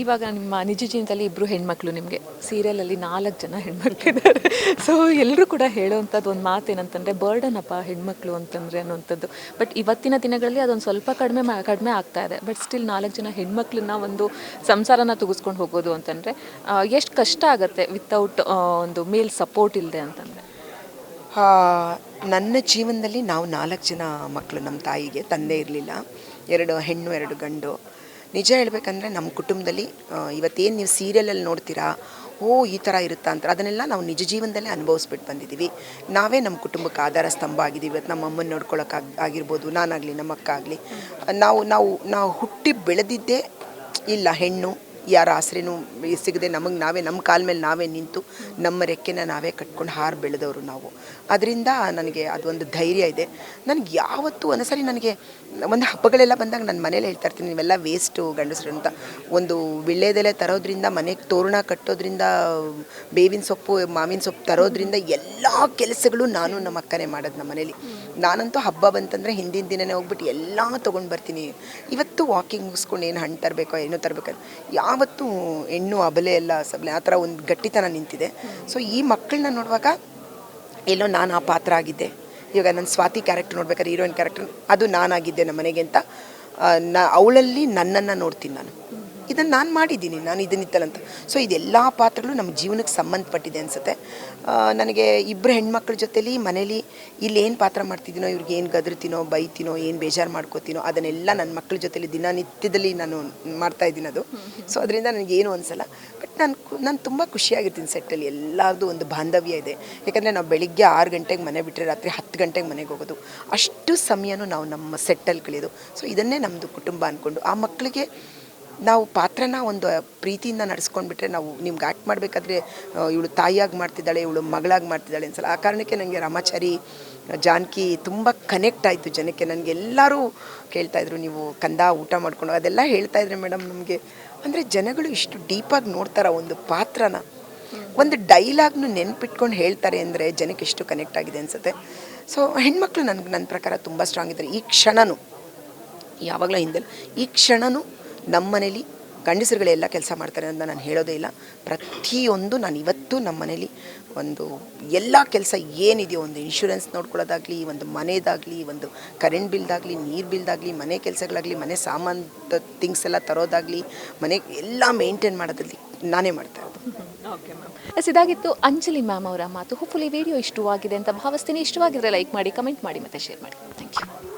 ಇವಾಗ ನಿಮ್ಮ ನಿಜ ಜೀವನದಲ್ಲಿ ಇಬ್ಬರು ಹೆಣ್ಮಕ್ಳು, ನಿಮಗೆ ಸೀರಿಯಲಲ್ಲಿ 4 ಜನ ಹೆಣ್ಮಕ್ಳಿದ್ದಾರೆ. ಸೊ ಎಲ್ಲರೂ ಕೂಡ ಹೇಳೋವಂಥದ್ದು ಒಂದು ಮಾತು ಏನಂತಂದರೆ ಬರ್ಡನ್ ಅಪ್ಪ ಹೆಣ್ಮಕ್ಳು ಅಂತಂದರೆ ಅನ್ನೋವಂಥದ್ದು. ಬಟ್ ಇವತ್ತಿನ ದಿನಗಳಲ್ಲಿ ಅದೊಂದು ಸ್ವಲ್ಪ ಕಡಿಮೆ ಆಗ್ತಾ ಇದೆ. ಬಟ್ ಸ್ಟಿಲ್ 4 ಜನ ಹೆಣ್ಮಕ್ಳನ್ನ ಒಂದು ಸಂಸಾರನ ತುಗಿಸ್ಕೊಂಡು ಹೋಗೋದು ಅಂತಂದರೆ ಎಷ್ಟು ಕಷ್ಟ ಆಗುತ್ತೆ ವಿತೌಟ್ ಒಂದು ಮೇಲ್ ಸಪೋರ್ಟ್ ಇಲ್ಲದೆ ಅಂತಂದರೆ. ನನ್ನ ಜೀವನದಲ್ಲಿ ನಾವು 4 ಜನ ಮಕ್ಕಳು. ನಮ್ಮ ತಾಯಿಗೆ ತಂದೆ ಇರಲಿಲ್ಲ, 2 ಹೆಣ್ಣು 2 ಗಂಡು. ನಿಜ ಹೇಳ್ಬೇಕಂದ್ರೆ ನಮ್ಮ ಕುಟುಂಬದಲ್ಲಿ ಇವತ್ತೇನು ನೀವು ಸೀರಿಯಲಲ್ಲಿ ನೋಡ್ತೀರಾ, ಈ ಥರ ಇರುತ್ತಾ ಅಂತ, ಅದನ್ನೆಲ್ಲ ನಾವು ನಿಜ ಜೀವನದಲ್ಲೇ ಅನುಭವಿಸ್ಬಿಟ್ಟು ಬಂದಿದ್ದೀವಿ. ನಾವೇ ನಮ್ಮ ಕುಟುಂಬಕ್ಕೆ ಆಧಾರ ಸ್ತಂಭ ಆಗಿದ್ದೀವಿ. ಇವತ್ತು ನಮ್ಮ ಅಮ್ಮನ ನೋಡ್ಕೊಳ್ಳೋಕ್ಕಾಗಿರ್ಬೋದು, ನಾನಾಗಲಿ ನಮ್ಮ ಅಕ್ಕ ಆಗಲಿ, ನಾವು ಹುಟ್ಟಿ ಬೆಳೆದಿದ್ದೇ ಇಲ್ಲ. ಹೆಣ್ಣು ಯಾರ ಆಸರೆನೂ ಸಿಗದೆ ನಮಗೆ ನಾವೇ ನಮ್ಮ ಕಾಲ ಮೇಲೆ ನಾವೇ ನಿಂತು ನಮ್ಮ ರೆಕ್ಕೆನ ನಾವೇ ಕಟ್ಕೊಂಡು ಹಾರು ಬೆಳೆದವರು ನಾವು. ಅದರಿಂದ ನನಗೆ ಅದೊಂದು ಧೈರ್ಯ ಇದೆ. ನನಗೆ ಯಾವತ್ತೂ ಒಂದ್ಸರಿ ನನಗೆ ಒಂದು ಹಬ್ಬಗಳೆಲ್ಲ ಬಂದಾಗ ನನ್ನ ಮನೇಲಿ ಹೇಳ್ತಾ ಇರ್ತೀನಿ, ನೀವೆಲ್ಲ ವೇಸ್ಟು ಗಂಡಸರು ಅಂತ. ಒಂದು ವಿಳ್ಯದೆಲೆ ತರೋದ್ರಿಂದ, ಮನೆಗೆ ತೋರಣ ಕಟ್ಟೋದ್ರಿಂದ, ಬೇವಿನ ಸೊಪ್ಪು ಮಾವಿನ ಸೊಪ್ಪು ತರೋದ್ರಿಂದ ಎಲ್ಲ ಕೆಲಸಗಳು ನಾನು ನಮ್ಮ ಅಕ್ಕನೇ ಮಾಡೋದು ನಮ್ಮ ಮನೇಲಿ. ನಾನಂತೂ ಹಬ್ಬ ಬಂತಂದರೆ ಹಿಂದಿನ ದಿನನೇ ಹೋಗ್ಬಿಟ್ಟು ಎಲ್ಲ ತೊಗೊಂಡು ಬರ್ತೀನಿ. ಇವತ್ತು ವಾಕಿಂಗ್ ಮುಗಿಸ್ಕೊಂಡು ಏನು ಹಣ್ಣು ತರಬೇಕೋ ಏನೋ ತರಬೇಕಂತ ಯಾವತ್ತೂ ಹೆಣ್ಣು ಅಬಲೆ ಎಲ್ಲ ಸಬಲೆ ಆ ಥರ ಒಂದು ಗಟ್ಟಿತನ ನಿಂತಿದೆ. ಸೊ ಈ ಮಕ್ಕಳನ್ನ ನೋಡುವಾಗ ಎಲ್ಲೋ ನಾನು ಆ ಪಾತ್ರ ಆಗಿದ್ದೆ. ಇವಾಗ ನನ್ನ ಸ್ವಾತಿ ಕ್ಯಾರೆಕ್ಟರ್ ನೋಡ್ಬೇಕಾದ್ರೆ ಹೀರೋಯಿನ್ ಕ್ಯಾರೆಕ್ಟರ್ ಅದು ನಾನಾಗಿದ್ದೆ ನಮ್ಮ ಮನೆಗೆ ಅಂತ. ಅವಳಲ್ಲಿ ನನ್ನನ್ನು ನೋಡ್ತೀನಿ ನಾನು. ಇದನ್ನು ನಾನು ಮಾಡಿದ್ದೀನಿ, ನಾನು ಇದನ್ನಿತ್ತಲ್ಲಂತ. ಸೊ ಇದೆಲ್ಲ ಪಾತ್ರಗಳು ನಮ್ಮ ಜೀವನಕ್ಕೆ ಸಂಬಂಧಪಟ್ಟಿದೆ ಅನಿಸುತ್ತೆ. ನನಗೆ ಇಬ್ಬರು ಹೆಣ್ಮಕ್ಳ ಜೊತೆಲಿ ಮನೇಲಿ ಇಲ್ಲಿ ಏನು ಪಾತ್ರ ಮಾಡ್ತಿದ್ದೀನೋ, ಇವ್ರಿಗೆ ಏನು ಗದರ್ತೀನೋ, ಬೈತೀನೋ, ಏನು ಬೇಜಾರು ಮಾಡ್ಕೋತೀನೋ, ಅದನ್ನೆಲ್ಲ ನನ್ನ ಮಕ್ಕಳ ಜೊತೆಲಿ ದಿನನಿತ್ಯದಲ್ಲಿ ನಾನು ಮಾಡ್ತಾಯಿದ್ದೀನಿ ಅದು. ಸೊ ಅದರಿಂದ ನನಗೇನು ಅನಿಸಲ್ಲ. ಬಟ್ ನಾನು ತುಂಬ ಖುಷಿಯಾಗಿರ್ತೀನಿ ಸೆಟ್ಟಲ್ಲಿ. ಎಲ್ಲರದ್ದು ಒಂದು ಬಾಂಧವ್ಯ ಇದೆ. ಯಾಕಂದರೆ ನಾವು ಬೆಳಿಗ್ಗೆ 6 ಗಂಟೆಗೆ ಮನೆ ಬಿಟ್ಟರೆ ರಾತ್ರಿ 10 ಗಂಟೆಗೆ ಮನೆಗೆ ಹೋಗೋದು. ಅಷ್ಟು ಸಮಯನೂ ನಾವು ನಮ್ಮ ಸೆಟ್ಟಲ್ಲಿ ಕಳೆಯೋದು. ಸೊ ಇದನ್ನೇ ನಮ್ಮದು ಕುಟುಂಬ ಅಂದ್ಕೊಂಡು ಆ ಮಕ್ಕಳಿಗೆ ನಾವು ಪಾತ್ರನ ಒಂದು ಪ್ರೀತಿಯಿಂದ ನಡೆಸ್ಕೊಂಡ್ಬಿಟ್ರೆ, ನಾವು ನಿಮ್ಗೆ ಆ್ಯಕ್ಟ್ ಮಾಡಬೇಕಾದ್ರೆ ಇವಳು ತಾಯಿಯಾಗಿ ಮಾಡ್ತಿದ್ದಾಳೆ, ಇವಳು ಮಗಳಾಗಿ ಮಾಡ್ತಿದ್ದಾಳೆ ಅನ್ಸಲ್ಲ. ಆ ಕಾರಣಕ್ಕೆ ನನಗೆ ರಾಮಾಚಾರಿ, ಜಾನಕಿ ತುಂಬ ಕನೆಕ್ಟ್ ಆಯಿತು ಜನಕ್ಕೆ. ನನಗೆ ಎಲ್ಲರೂ ಕೇಳ್ತಾಯಿದ್ರು, ನೀವು ಕಂದ ಊಟ ಮಾಡ್ಕೊಂಡು ಅದೆಲ್ಲ ಹೇಳ್ತಾಯಿದ್ರೆ ಮೇಡಮ್ ನಮಗೆ. ಅಂದರೆ ಜನಗಳು ಇಷ್ಟು ಡೀಪಾಗಿ ನೋಡ್ತಾರೆ ಒಂದು ಪಾತ್ರನ, ಒಂದು ಡೈಲಾಗ್ನು ನೆನ್ಪಿಟ್ಕೊಂಡು ಹೇಳ್ತಾರೆ ಅಂದರೆ ಜನಕ್ಕೆ ಎಷ್ಟು ಕನೆಕ್ಟ್ ಆಗಿದೆ ಅನಿಸುತ್ತೆ. ಸೊ ಹೆಣ್ಮಕ್ಳು ನನ್ನ ಪ್ರಕಾರ ತುಂಬ ಸ್ಟ್ರಾಂಗ್ ಇದ್ದಾರೆ. ಈ ಕ್ಷಣನೂ ಯಾವಾಗಲೂ ಹಿಂದೆ ಈ ಕ್ಷಣನೂ ನಮ್ಮ ಮನೇಲಿ ಗಂಡಸರುಗಳೆಲ್ಲ ಕೆಲಸ ಮಾಡ್ತಾರೆ ಅಂತ ನಾನು ಹೇಳೋದೇ ಇಲ್ಲ. ಪ್ರತಿಯೊಂದು ನಾನು ಇವತ್ತು ನಮ್ಮ ಮನೇಲಿ ಒಂದು ಎಲ್ಲ ಕೆಲಸ ಏನಿದೆಯೋ, ಒಂದು ಇನ್ಶೂರೆನ್ಸ್ ನೋಡ್ಕೊಳ್ಳೋದಾಗಲಿ, ಒಂದು ಮನೆಯದಾಗಲಿ, ಒಂದು ಕರೆಂಟ್ ಬಿಲ್ದಾಗಲಿ, ನೀರು ಬಿಲ್ದಾಗಲಿ, ಮನೆ ಕೆಲಸಗಳಾಗಲಿ, ಮನೆ ಸಾಮಾನು ಥಿಂಗ್ಸ್ ಎಲ್ಲ ತರೋದಾಗಲಿ, ಮನೆಗೆ ಎಲ್ಲ ಮೇಂಟೈನ್ ಮಾಡೋದ್ರಲ್ಲಿ ನಾನೇ ಮಾಡ್ತಾ ಇರೋದು. ಓಕೆ ಮ್ಯಾಮ್, ಇದಾಗಿತ್ತು ಅಂಜಲಿ ಮ್ಯಾಮ್ ಅವರ ಮಾತು. ಹೋಪ್ಫುಲಿ ವಿಡಿಯೋ ಇಷ್ಟವಾಗಿದೆ ಅಂತ ಭಾವಿಸ್ತೀನಿ. ಇಷ್ಟವಾಗಿದ್ರೆ ಲೈಕ್ ಮಾಡಿ, ಕಮೆಂಟ್ ಮಾಡಿ ಮತ್ತು ಶೇರ್ ಮಾಡಿ. Thank you.